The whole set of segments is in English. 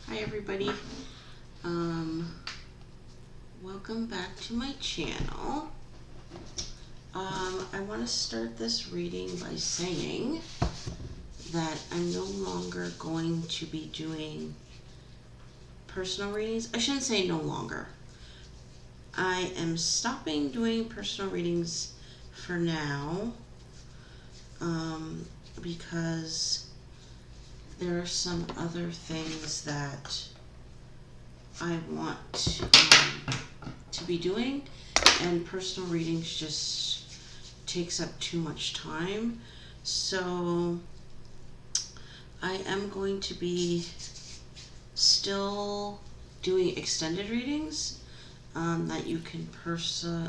Hi everybody. Welcome back to my channel. I want to start this reading by saying that I'm no longer going to be doing personal readings. I shouldn't say no longer. I am stopping doing personal readings for now, because there are some other things that I want to be doing, and personal readings just takes up too much time. So I am going to be still doing extended readings that you can purchase in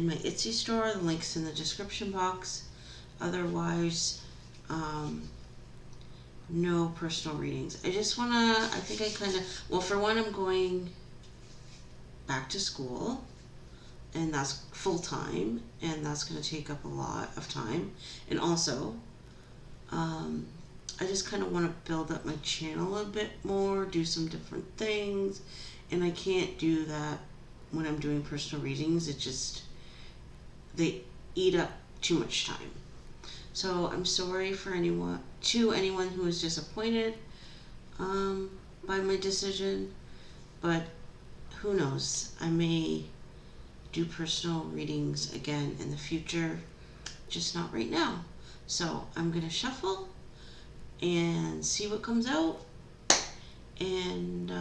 my Etsy store. The link's in the description box. Otherwise, no personal readings. I think for one, I'm going back to school, and that's full time, and that's going to take up a lot of time. And also, I just kind of want to build up my channel a bit more, do some different things, and I can't do that when I'm doing personal readings. They eat up too much time. So I'm sorry for anyone who is disappointed by my decision, but who knows? I may do personal readings again in the future, just not right now. So I'm gonna shuffle and see what comes out, and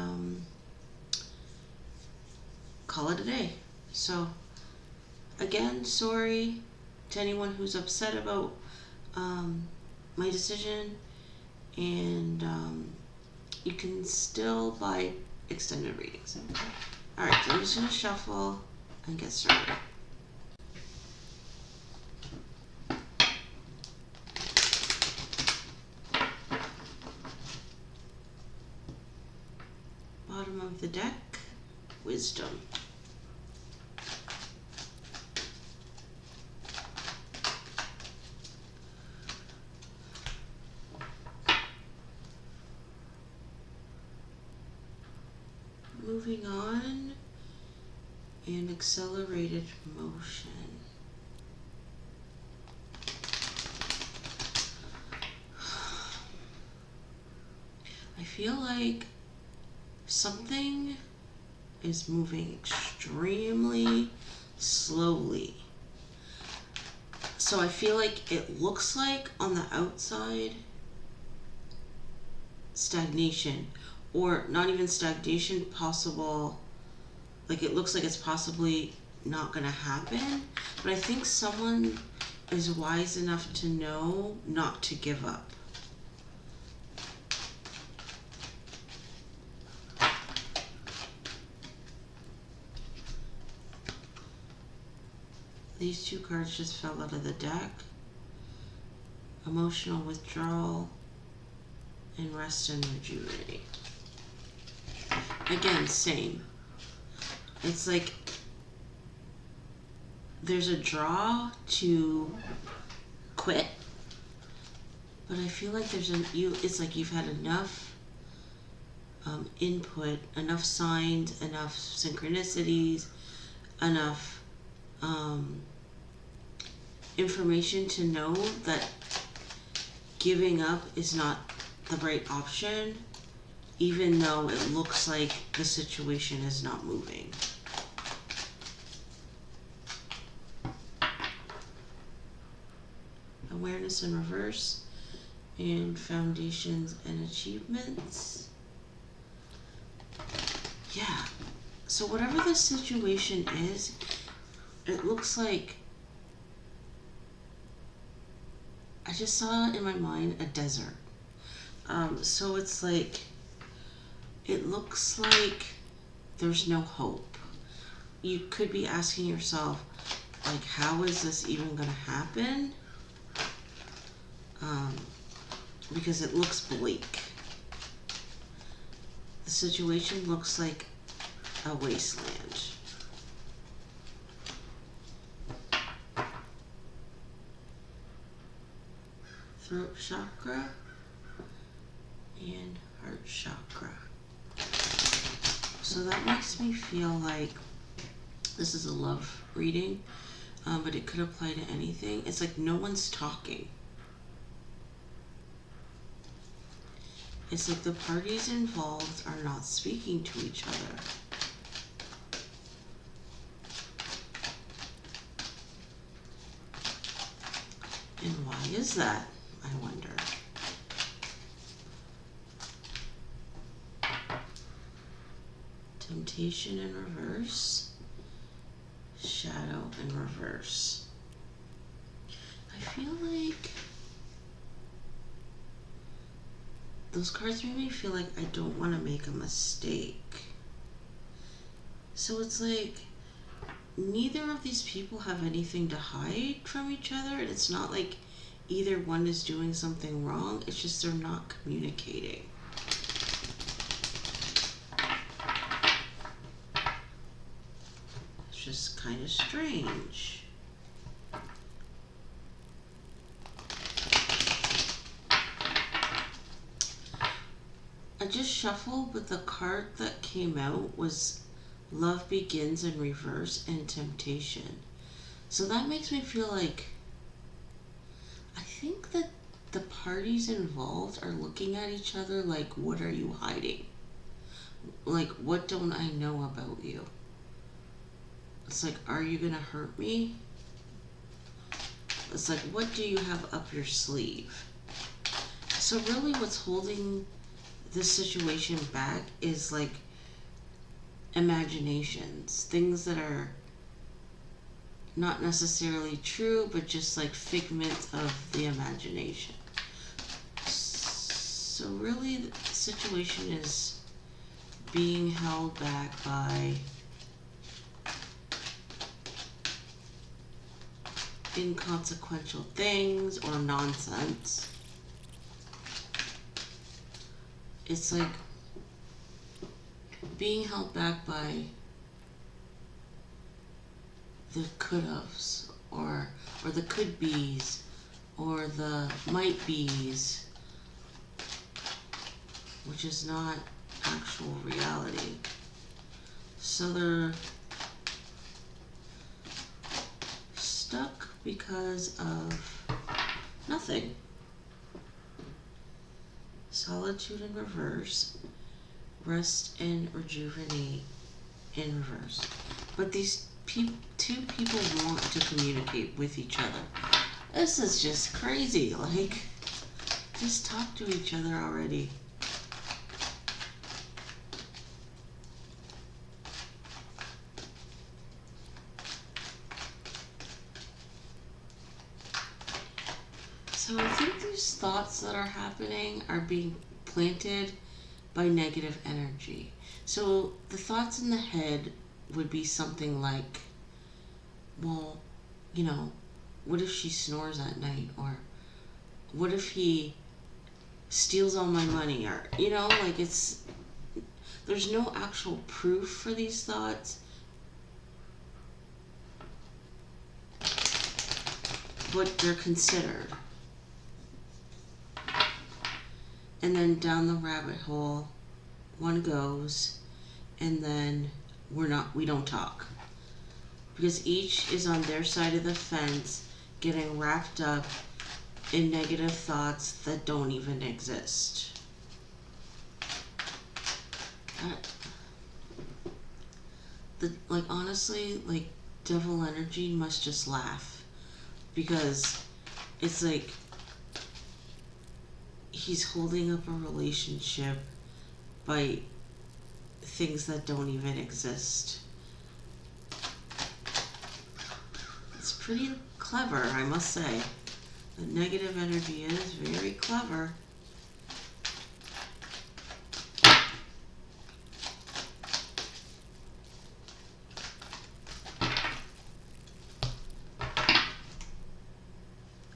call it a day. So again, sorry to anyone who's upset about my decision, and you can still buy extended readings. Alright, so I'm just going to shuffle and get started. Bottom of the deck, Wisdom. Moving on, and accelerated motion. I feel like something is moving extremely slowly. So I feel like it looks like on the outside stagnation, or not even stagnation, possible, like it looks like it's possibly not gonna happen, but I think someone is wise enough to know not to give up. These two cards just fell out of the deck. Emotional withdrawal and rest and rejuvenate. Again, same. It's like there's a draw to quit, but I feel like it's like you've had enough input, enough signs, enough synchronicities, enough information to know that giving up is not the right option, even though it looks like the situation is not moving. Awareness in reverse, and foundations and achievements. Yeah, so whatever the situation is, it looks like, I just saw in my mind a desert. So it's like, it looks like there's no hope. You could be asking yourself, like, how is this even gonna happen? Because it looks bleak. The situation looks like a wasteland. Throat chakra and chakra. So that makes me feel like this is a love reading, but it could apply to anything. It's like no one's talking. It's like the parties involved are not speaking to each other. And why is that, I wonder? Temptation in reverse. Shadow in reverse. I feel like those cards make me feel like I don't want to make a mistake. So it's like neither of these people have anything to hide from each other. It's not like either one is doing something wrong. It's just they're not communicating. It's just kind of strange. I just shuffled, but the card that came out was Love Begins in Reverse and Temptation. So that makes me feel like I think that the parties involved are looking at each other like, what are you hiding? Like, what don't I know about you? It's like, are you gonna hurt me? It's like, what do you have up your sleeve? So really what's holding this situation back is like imaginations, things that are not necessarily true, but just like figments of the imagination. So really the situation is being held back by inconsequential things or nonsense. It's like being held back by the could-haves or the could-be's or the might-be's, which is not actual reality. So they're stuck because of nothing. Solitude in reverse, rest and rejuvenate in reverse. But these two people want to communicate with each other. This is just crazy. Like, just talk to each other already. So I think these thoughts that are happening are being planted by negative energy. So the thoughts in the head would be something like, well, you know, what if she snores at night? Or what if he steals all my money? Or, you know, like there's no actual proof for these thoughts. But they're considered. And then down the rabbit hole one goes, and then we don't talk. Because each is on their side of the fence getting wrapped up in negative thoughts that don't even exist. Like honestly, like devil energy must just laugh. Because it's like he's holding up a relationship by things that don't even exist. It's pretty clever, I must say. The negative energy is very clever.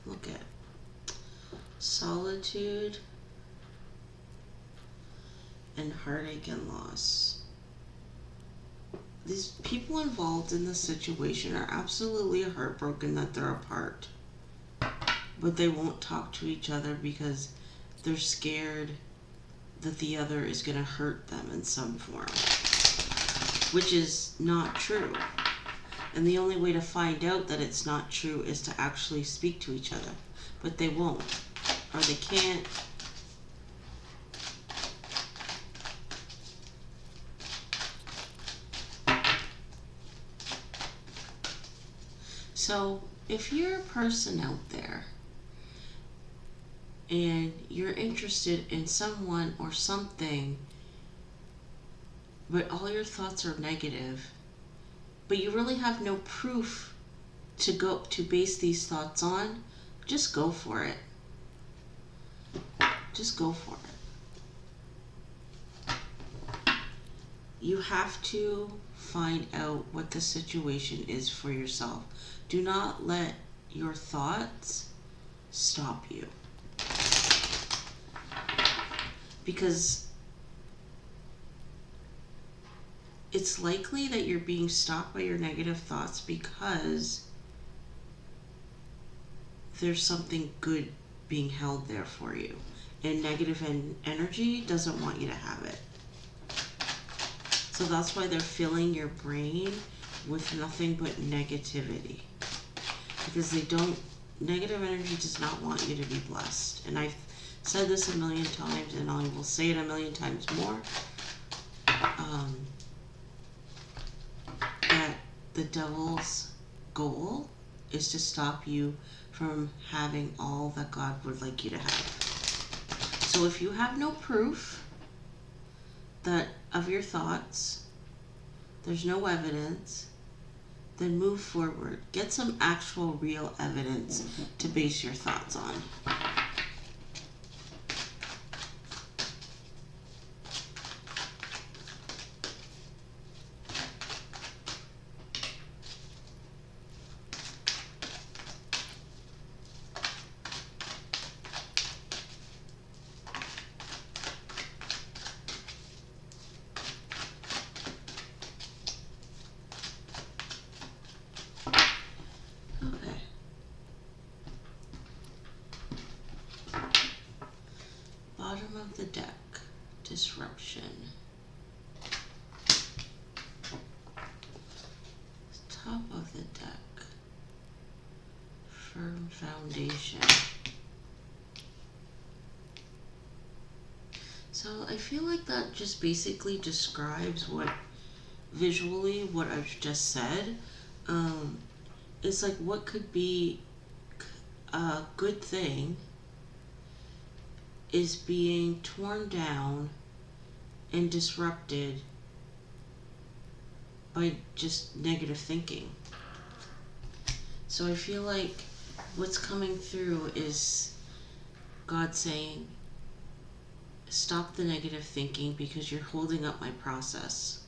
Look at solitude and heartache and loss. These people involved in this situation are absolutely heartbroken that they're apart. But they won't talk to each other because they're scared that the other is going to hurt them in some form, which is not true. And the only way to find out that it's not true is to actually speak to each other. But they won't, or they can't. So if you're a person out there and you're interested in someone or something, but all your thoughts are negative, but you really have no proof to base these thoughts on, just go for it. Just go for it. You have to find out what the situation is for yourself. Do not let your thoughts stop you. Because it's likely that you're being stopped by your negative thoughts because there's something good being held there for you. And negative energy doesn't want you to have it. So that's why they're filling your brain with nothing but negativity. Because negative energy does not want you to be blessed. And I've said this a million times, and I will say it a million times more. That the devil's goal is to stop you from having all that God would like you to have. So if you have no proof of your thoughts, there's no evidence, then move forward. Get some actual real evidence to base your thoughts on. Bottom of the deck, disruption. Top of the deck, firm foundation. So I feel like that just basically describes what I've just said. It's like what could be a good thing is being torn down and disrupted by just negative thinking. So I feel like what's coming through is God saying, stop the negative thinking because you're holding up my process.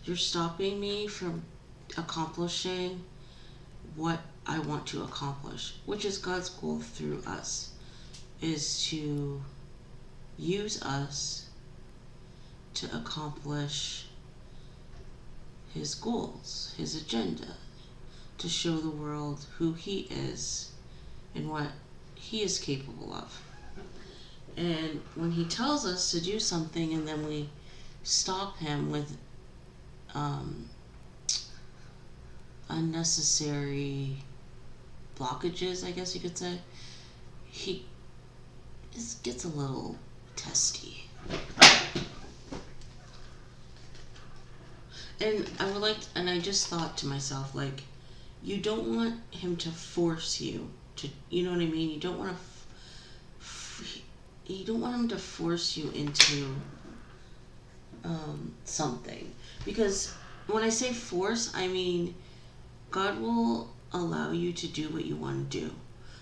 You're stopping me from accomplishing what I want to accomplish, which is God's goal through us, is to use us to accomplish His goals, His agenda, to show the world who He is and what He is capable of. And when He tells us to do something and then we stop Him with unnecessary blockages, I guess you could say, He gets a little testy. And I just thought to myself, like, you don't want Him to force you to, you know what I mean? You don't want Him to force you into something. Because when I say force, I mean God will allow you to do what you want to do.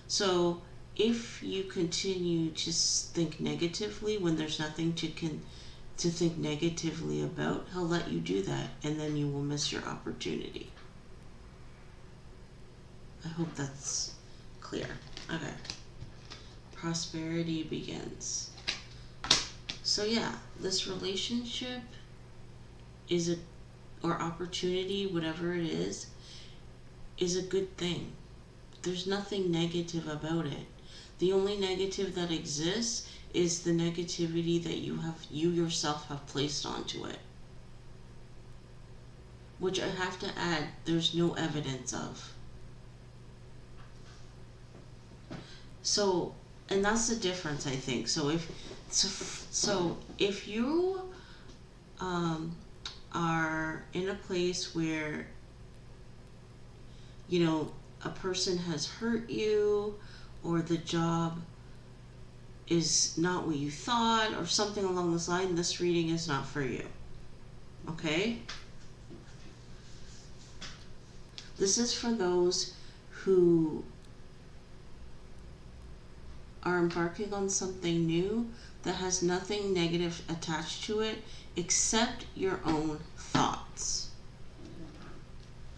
So if you continue to think negatively when there's nothing to think negatively about, He'll let you do that, and then you will miss your opportunity. I hope that's clear. Okay. Prosperity begins. So yeah, this relationship or opportunity, whatever it is a good thing. There's nothing negative about it. The only negative that exists is the negativity that you yourself have placed onto it. Which I have to add, there's no evidence of. So, and that's the difference, I think. So if you are in a place where, you know, a person has hurt you, or the job is not what you thought, or something along this line, this reading is not for you. Okay? This is for those who are embarking on something new that has nothing negative attached to it except your own thoughts.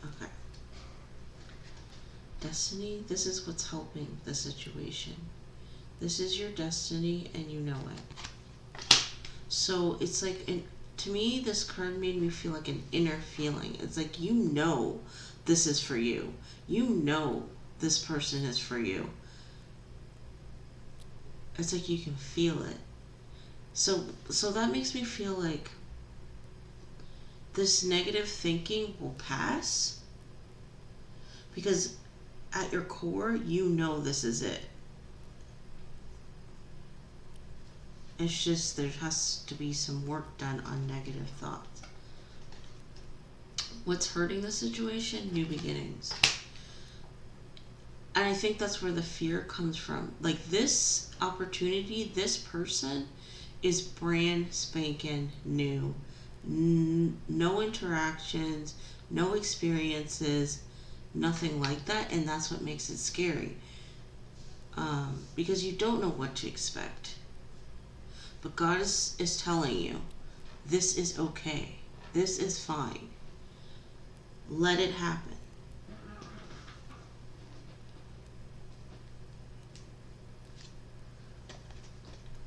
Okay. Destiny, this is what's helping the situation. This is your destiny and you know it. So it's like, to me, this card made me feel like an inner feeling. It's like, you know this is for you. You know this person is for you. It's like you can feel it. So that makes me feel like this negative thinking will pass, because at your core, you know this is it. It's just there has to be some work done on negative thoughts. What's hurting the situation? New beginnings. And I think that's where the fear comes from. Like, this opportunity, this person is brand spanking new. No interactions, no experiences, nothing like that. And that's what makes it scary. Because you don't know what to expect. But God is telling you, this is okay. This is fine. Let it happen.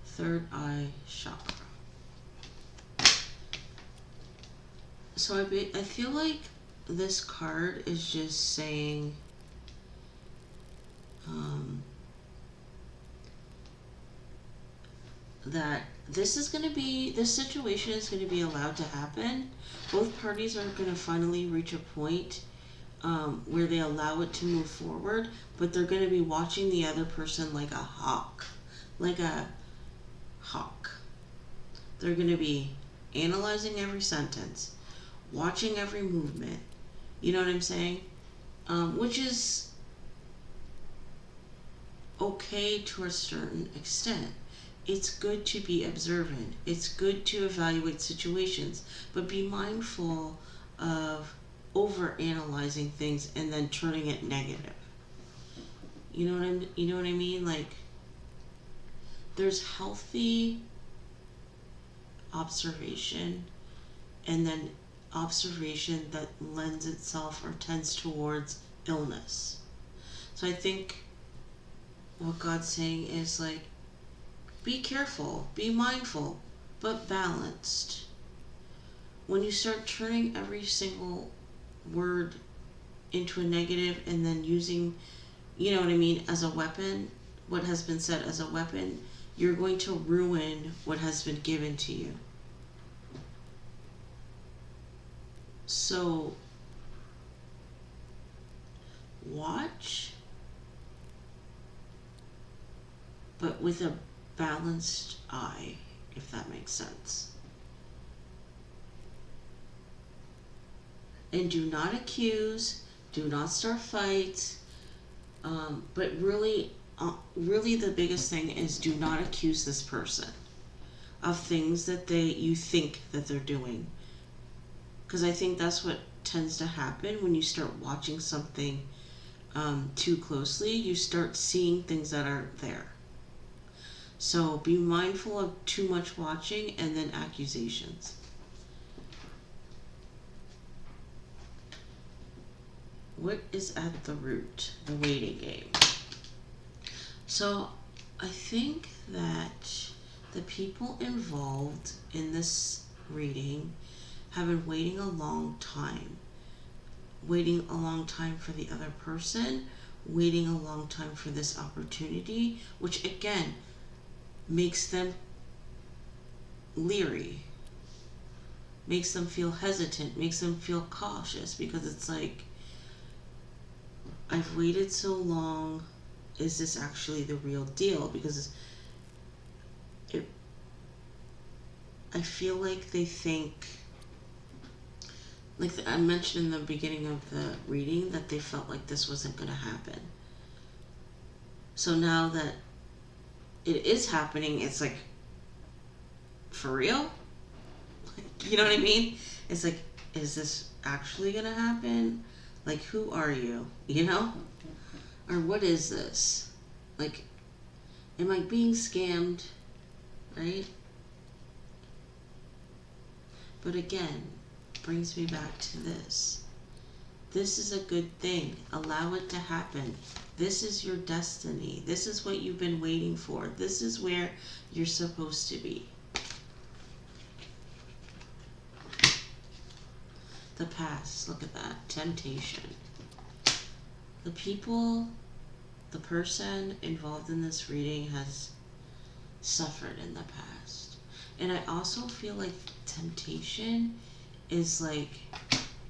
Third eye chakra. So I feel like this card is just saying, that this situation is going to be allowed to happen. Both parties are going to finally reach a point where they allow it to move forward, but they're going to be watching the other person like a hawk. They're going to be analyzing every sentence, watching every movement. You know what I'm saying? Which is okay to a certain extent. It's good to be observant. It's good to evaluate situations, but be mindful of over-analyzing things and then turning it negative. You know what I mean? Like, there's healthy observation, and then observation that lends itself or tends towards illness. So I think what God's saying is, like, be careful, be mindful, but balanced. When you start turning every single word into a negative and then using, you know what I mean, as a weapon, what has been said as a weapon, you're going to ruin what has been given to you. So, watch, but with a balanced eye, if that makes sense. And do not accuse, do not start fights, but really the biggest thing is, do not accuse this person of things that you think that they're doing. Because I think that's what tends to happen when you start watching something too closely. You start seeing things that aren't there. So be mindful of too much watching and then accusations. What is at the root? The waiting game. So I think that the people involved in this reading have been waiting a long time for the other person, waiting a long time for this opportunity, which again makes them leery, makes them feel hesitant, makes them feel cautious, because it's like, I've waited so long, is this actually the real deal? Because it, I feel like they think, like I mentioned in the beginning of the reading, that they felt like this wasn't going to happen. So now that it is happening, it's like, for real? You know what I mean? It's like, is this actually going to happen? Like, who are you? You know? Or what is this? Like, am I being scammed? Right? But again, brings me back to this. This is a good thing. Allow it to happen. This is your destiny. This is what you've been waiting for. This is where you're supposed to be. The past, look at that. Temptation. The person involved in this reading has suffered in the past. And I also feel like temptation is like,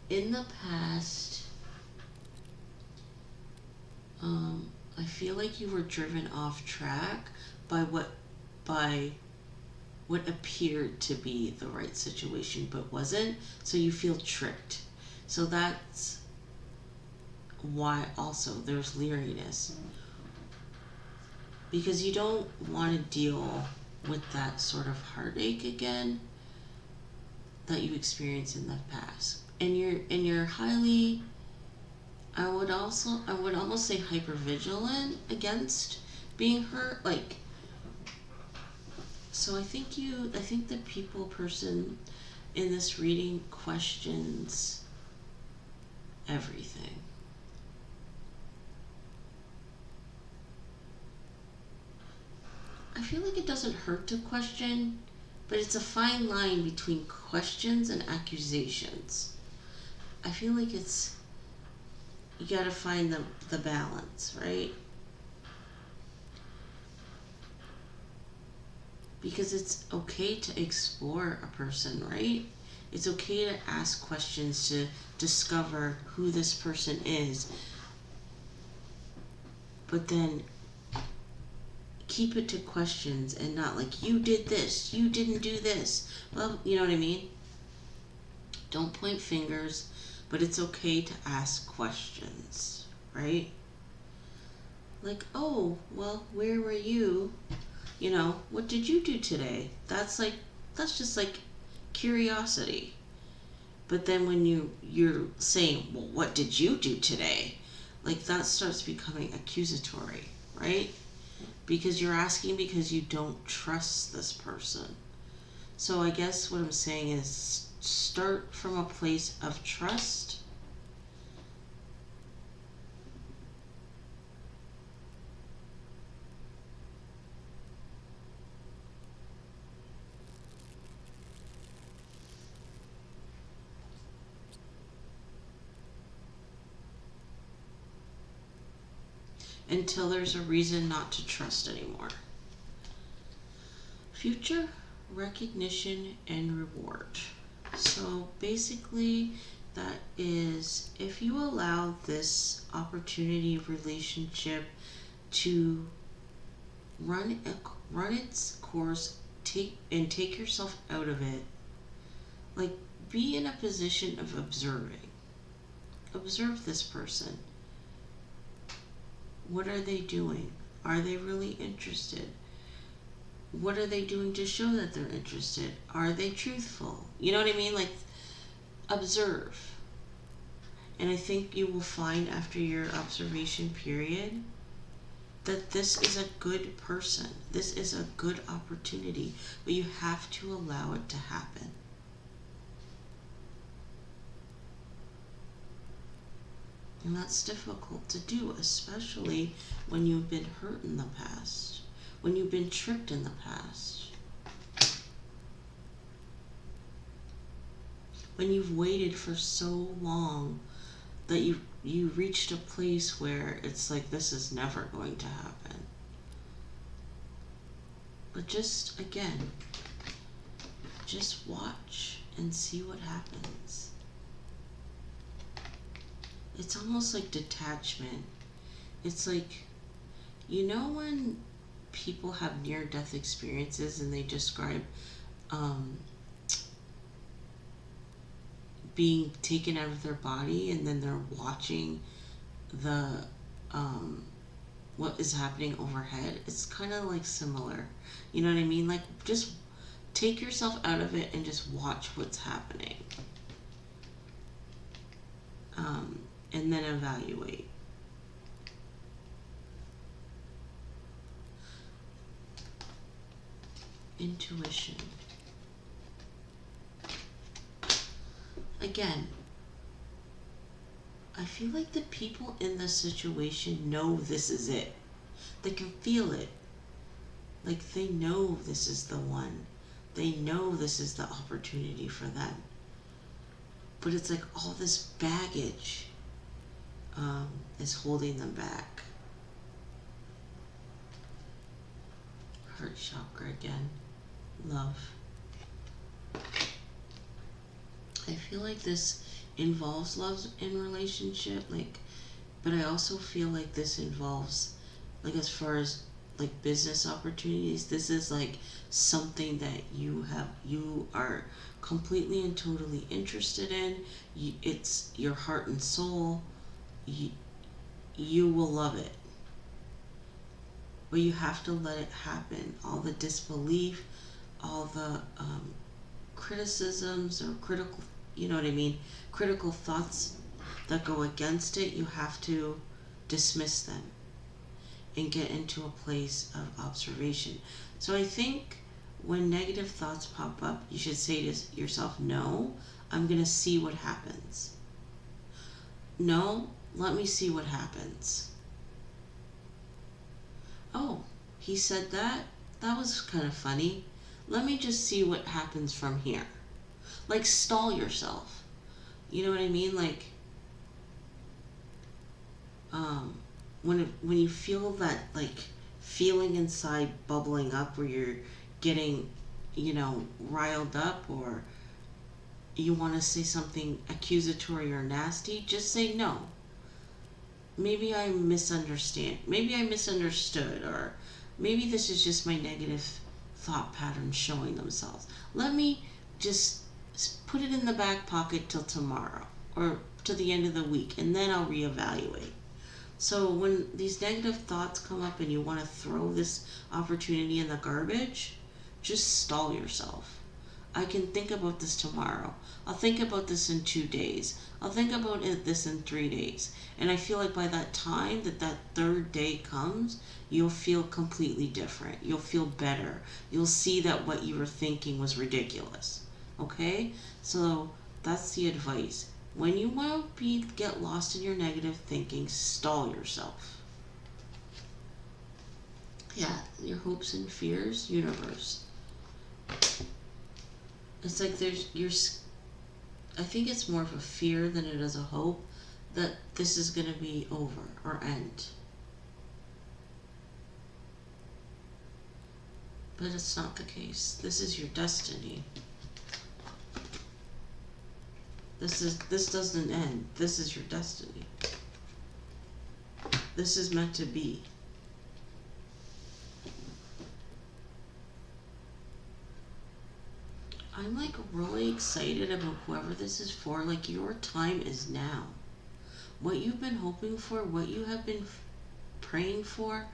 in the past, I feel like you were driven off track by what appeared to be the right situation but wasn't, so you feel tricked. So that's why also there's leeriness, because you don't want to deal with that sort of heartache again that you experienced in the past. And you're highly, I would almost say hypervigilant against being hurt. Like, so I think the person in this reading questions everything. I feel like it doesn't hurt to question, but it's a fine line between questions and accusations. I feel like you gotta find the balance, right? Because it's okay to explore a person, right? It's okay to ask questions to discover who this person is. But then keep it to questions and not like, you did this, you didn't do this. Well, you know what I mean? Don't point fingers, but it's okay to ask questions, right? Like, oh, well, where were you? You know, what did you do today? That's just like curiosity. But then when you're saying, well, what did you do today? Like, that starts becoming accusatory, right? Because you're asking because you don't trust this person. So I guess what I'm saying is, start from a place of trust. Until there's a reason not to trust anymore. Future recognition and reward. So basically, that is, if you allow this opportunity relationship to run its course, take yourself out of it. Like, be in a position of observing. Observe this person. What are they doing? Are they really interested? What are they doing to show that they're interested? Are they truthful? You know what I mean? Like, observe. And I think you will find after your observation period that this is a good person. This is a good opportunity, but you have to allow it to happen. And that's difficult to do, especially when you've been hurt in the past, when you've been tricked in the past, when you've waited for so long that you reached a place where it's like this is never going to happen. But just again, just watch and see what happens. It's almost like detachment. It's like, when people have near death experiences and they describe um, being taken out of their body, and then they're watching the um, what is happening overhead. It's kind of like similar. You know what I mean? Like, just take yourself out of it and just watch what's happening. And then evaluate. Intuition. Again, I feel like the people in this situation know this is it. They can feel it. Like, they know this is the one. They know this is the opportunity for them. But it's like all this baggage is holding them back. Heart chakra again. Love. I feel like this involves love in relationship, but I also feel like this involves, as far as business opportunities, this is something that you are completely and totally interested in. It's your heart and soul. You will love it, but you have to let it happen. All the disbelief, all the criticisms or critical, you know what I mean, critical thoughts that go against it, you have to dismiss them and get into a place of observation. So I think when negative thoughts pop up, you should say to yourself, no, I'm going to see what happens. No, let me see what happens. Oh, he said that? That was kind of funny. Let me just see what happens from here. Stall yourself. You know what I mean? When you feel that feeling inside bubbling up, where you're getting riled up, or you want to say something accusatory or nasty, just say no. Maybe I misunderstand. Maybe I misunderstood, or maybe this is just my negative thought patterns showing themselves. Let me just put it in the back pocket till tomorrow or to the end of the week, and then I'll reevaluate. So when these negative thoughts come up and you want to throw this opportunity in the garbage, just stall yourself. I can think about this tomorrow. I'll think about this in 2 days. I'll think about this in 3 days. And I feel like by that time that third day comes, you'll feel completely different. You'll feel better. You'll see that what you were thinking was ridiculous. Okay? So that's the advice. When you want to get lost in your negative thinking, stall yourself. Yeah, your hopes and fears, universe. It's like I think it's more of a fear than it is a hope that this is going to be over or end. But it's not the case. This is your destiny. This doesn't end. This is your destiny. This is meant to be. I'm really excited about whoever this is for. Your time is now. What you've been hoping for, what you have been praying for,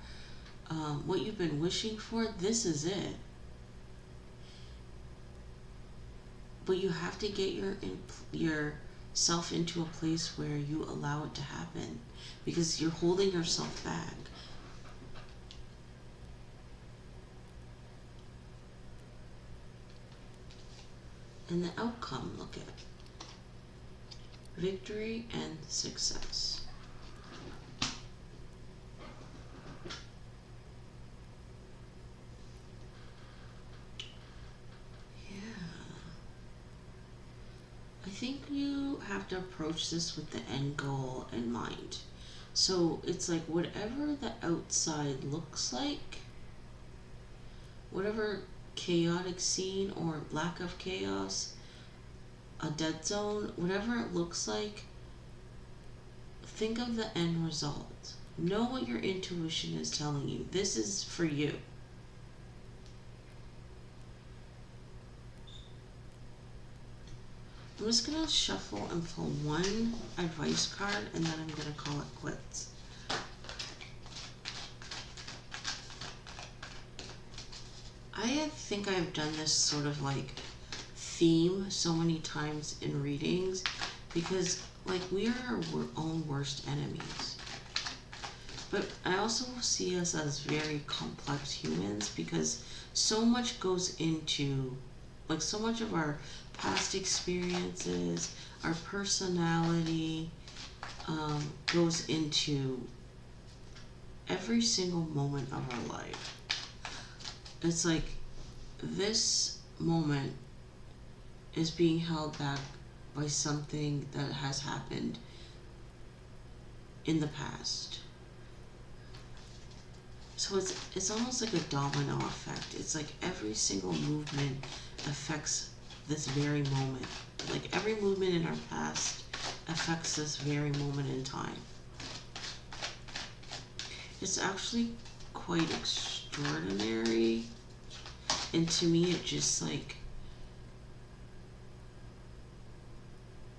what you've been wishing for, this is it. But you have to get yourself into a place where you allow it to happen, because you're holding yourself back. And the outcome, look at victory and success. I think you have to approach this with the end goal in mind. So it's like whatever the outside looks like, whatever chaotic scene or lack of chaos, a dead zone, whatever it looks like, think of the end result. Know what your intuition is telling you. This is for you. I'm just going to shuffle and pull one advice card, and then I'm going to call it quits. I think I've done this sort of like theme so many times in readings because like we are our own worst enemies. But I also see us as very complex humans because so much goes into, like, so much of our past experiences, our personality, goes into every single moment of our life. It's like this moment is being held back by something that has happened in the past. So it's almost like a domino effect. It's like every single movement affects this very moment. Like every movement in our past affects this very moment in time. It's actually quite extraordinary. And to me, it just like,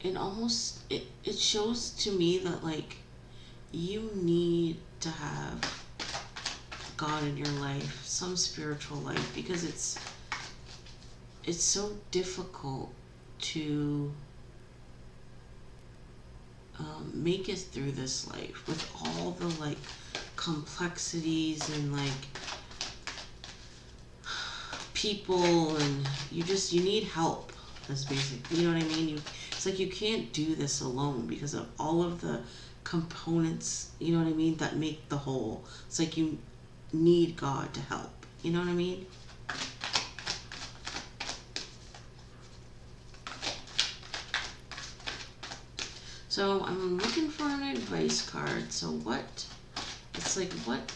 it shows to me that like you need to have God in your life, some spiritual life, because it's so difficult to make it through this life with all the like complexities and like people, and you need help. That's basically, you know what I mean? It's like you can't do this alone because of all of the components, you know what I mean, that make the whole. It's like you need God to help. You know what I mean? So I'm looking for an advice card. So what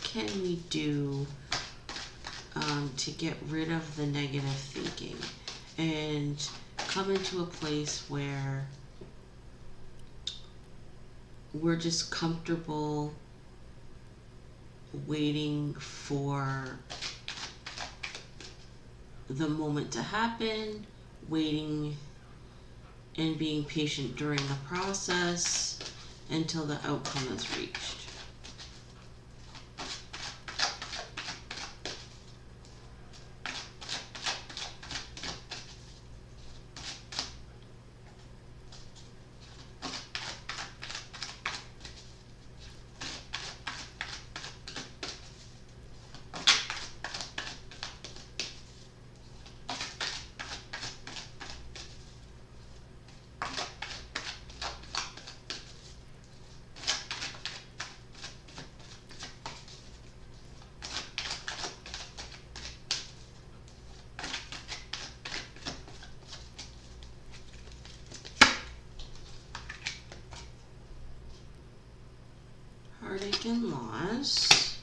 can we do to get rid of the negative thinking and come into a place where we're just comfortable waiting for the moment to happen, waiting and being patient during the process until the outcome is reached. Heartache and loss.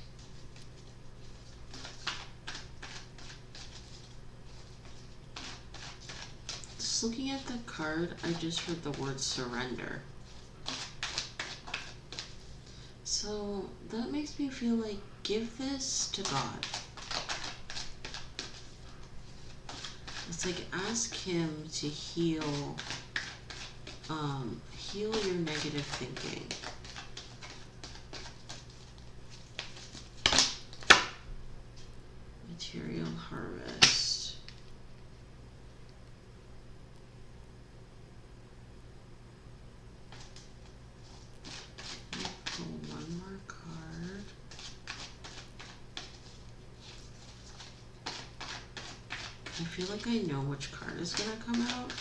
Just looking at the card, I just heard the word surrender. So that makes me feel like give this to God. It's like ask Him to heal your negative thinking. Material harvest. Pull one more card. I feel like I know which card is going to come out.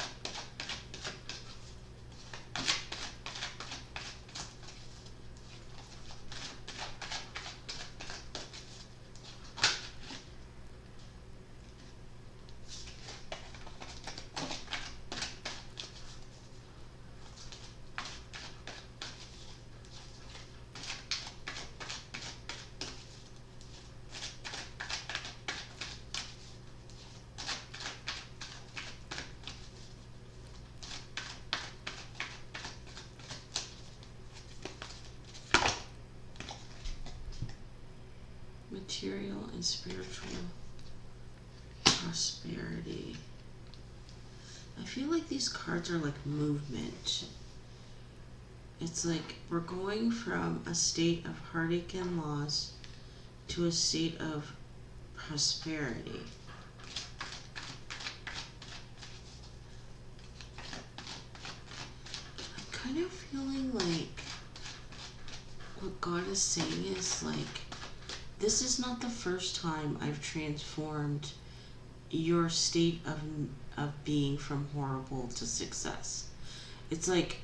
and spiritual prosperity. I feel like these cards are like movement. It's like we're going from a state of heartache and loss to a state of prosperity. I'm kind of feeling like what God is saying is like, this is not the first time I've transformed your state of being from horrible to success. It's like,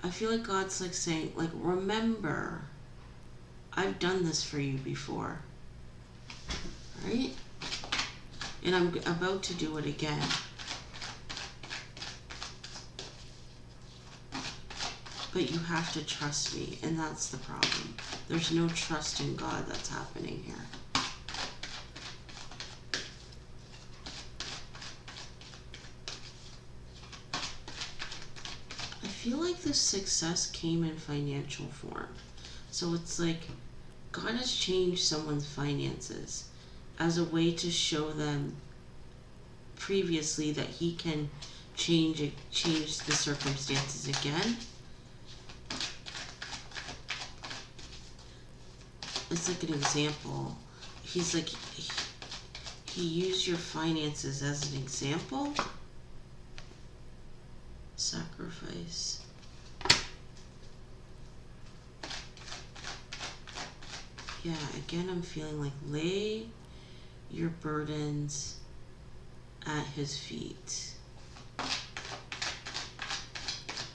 I feel like God's like saying, like, remember, I've done this for you before, right? And I'm about to do it again. But you have to trust me, and that's the problem. There's no trust in God that's happening here. I feel like this success came in financial form. So it's like God has changed someone's finances as a way to show them previously that he can change the circumstances again. It's like an example. He's like, he used your finances as an example. Sacrifice. Yeah, again, I'm feeling like lay your burdens at his feet.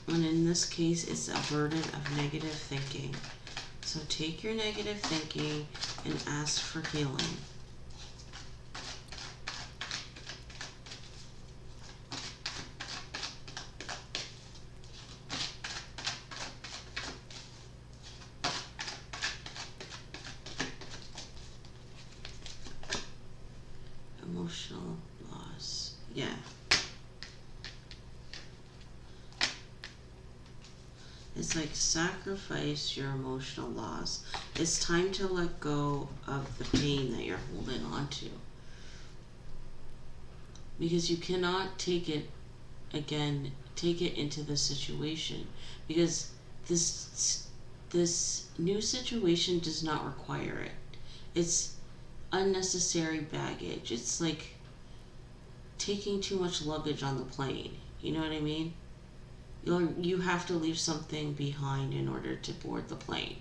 And in this case, it's a burden of negative thinking. So take your negative thinking and ask for healing. Emotional loss. Yeah. It's like sacrifice your emotional loss. It's time to let go of the pain that you're holding on to. Because you cannot take it into the situation. Because this new situation does not require it. It's unnecessary baggage. It's like taking too much luggage on the plane. You know what I mean? You have to leave something behind in order to board the plane.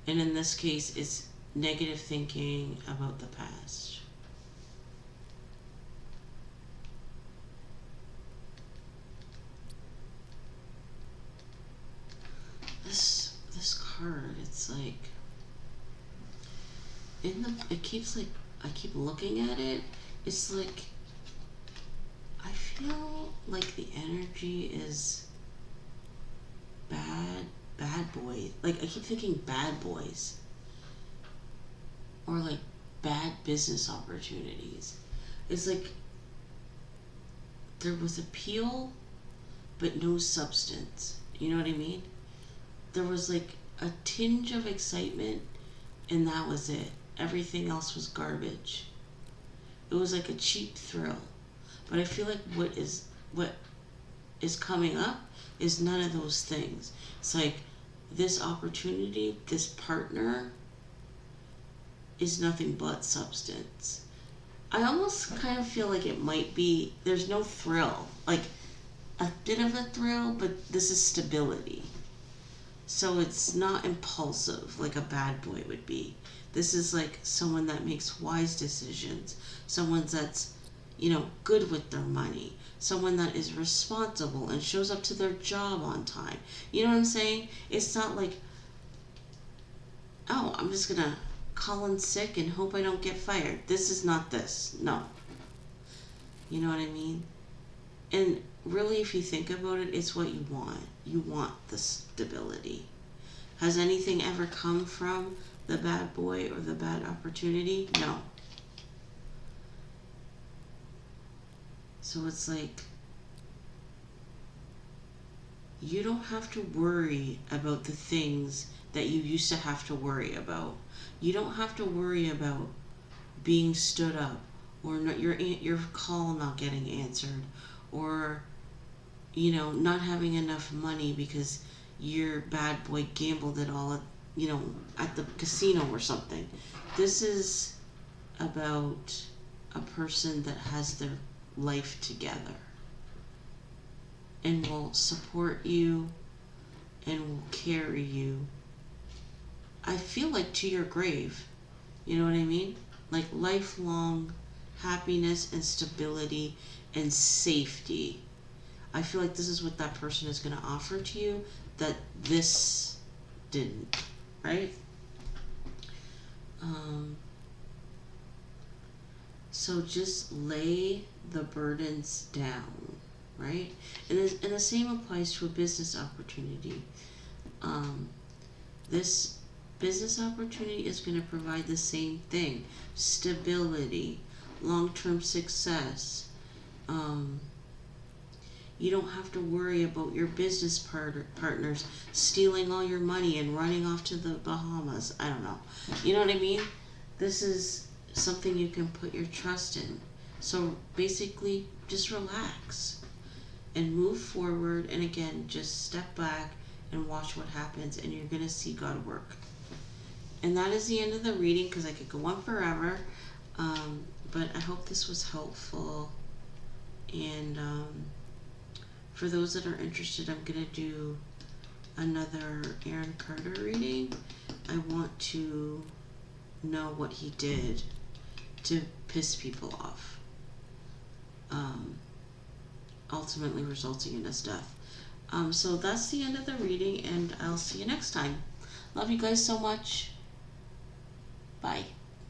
And in this case, it's negative thinking about the past. This card, it's like it keeps like, I keep looking at it. It's like I feel like the energy is bad boy. Like I keep thinking bad boys. Or like bad business opportunities. It's like there was appeal but no substance. You know what I mean? There was like a tinge of excitement and that was it. Everything else was garbage. It was like a cheap thrill. But I feel like what is coming up is none of those things. It's like this opportunity, this partner is nothing but substance. I almost kind of feel like it might be, there's no thrill. Like a bit of a thrill, but this is stability. So it's not impulsive like a bad boy would be. This is like someone that makes wise decisions. Someone that's, good with their money. Someone that is responsible and shows up to their job on time. You know what I'm saying? It's not like, oh, I'm just going to call in sick and hope I don't get fired. This is not this. No. You know what I mean? And really, if you think about it, it's what you want. You want the stability. Has anything ever come from the bad boy or the bad opportunity? No. So it's like You don't have to worry about the things that you used to have to worry about. You don't have to worry about being stood up, or not, your call not getting answered, or not having enough money because your bad boy gambled it all at the casino or something. This is about a person that has their life together and will support you and will carry you, I feel like, to your grave. You know what I mean? Like lifelong happiness and stability and safety. I feel like this is what that person is going to offer to you that this didn't, right? So just lay the burdens down, right? And the same applies to a business opportunity. This business opportunity is going to provide the same thing: stability, long-term success. You don't have to worry about your business partners stealing all your money and running off to the Bahamas. I don't know. You know what I mean? This is something you can put your trust in. So basically, just relax and move forward. And again, just step back and watch what happens, and you're going to see God work. And that is the end of the reading, because I could go on forever. But I hope this was helpful. And for those that are interested, I'm going to do another Aaron Carter reading. I want to know what he did to piss people off, ultimately resulting in his death. So that's the end of the reading, and I'll see you next time. Love you guys so much. Bye.